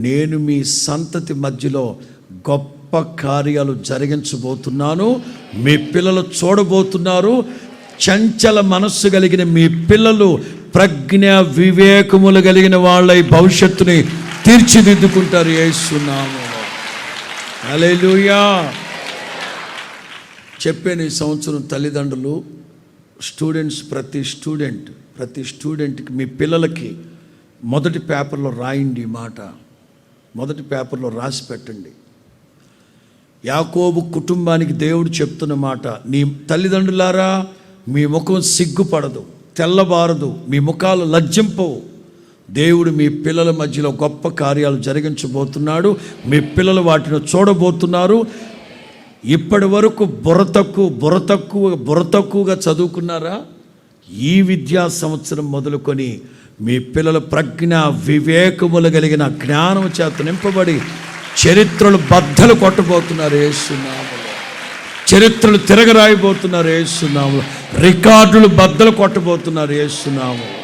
నేను మీ సంతతి మధ్యలో గొప్ప కార్యాలు జరిగించబోతున్నాను. మీ పిల్లలు చూడబోతున్నారు. చంచల మనస్సు కలిగిన మీ పిల్లలు ప్రజ్ఞ వివేకములు కలిగిన వాళ్ళ భవిష్యత్తుని తీర్చిదిద్దుకుంటారు యేసు నామములో. హల్లెలూయా. చెప్పాను ఈ సంవత్సరం తల్లిదండ్రులు, స్టూడెంట్స్, ప్రతి స్టూడెంట్కి మీ పిల్లలకి మొదటి పేపర్లో రాయండి. ఈ మాట మొదటి పేపర్లో రాసి పెట్టండి. యాకోబు కుటుంబానికి దేవుడు చెప్తున్న మాట, నీ తల్లిదండ్రులారా మీ ముఖం సిగ్గుపడదు, తెల్లబారదు, మీ ముఖాలు లజ్జింపవు. దేవుడు మీ పిల్లల మధ్యలో గొప్ప కార్యాలు జరిగించబోతున్నాడు. మీ పిల్లలు వాటిని చూడబోతున్నారు. ఇప్పటి వరకు బుర్ర తక్కువగా చదువుకున్నారా? ఈ విద్యా సంవత్సరం మొదలుకొని మీ పిల్లలు ప్రజ్ఞ వివేకములు కలిగిన జ్ఞానం చేత నింపబడి చరిత్రలు బద్దలు కొట్టబోతున్నారు యేసు నామములో. చరిత్రలు తిరగరాయబోతున్నారు యేసు నామములో. రికార్డులు బద్దలు కొట్టబోతున్నారు యేసు నామములో.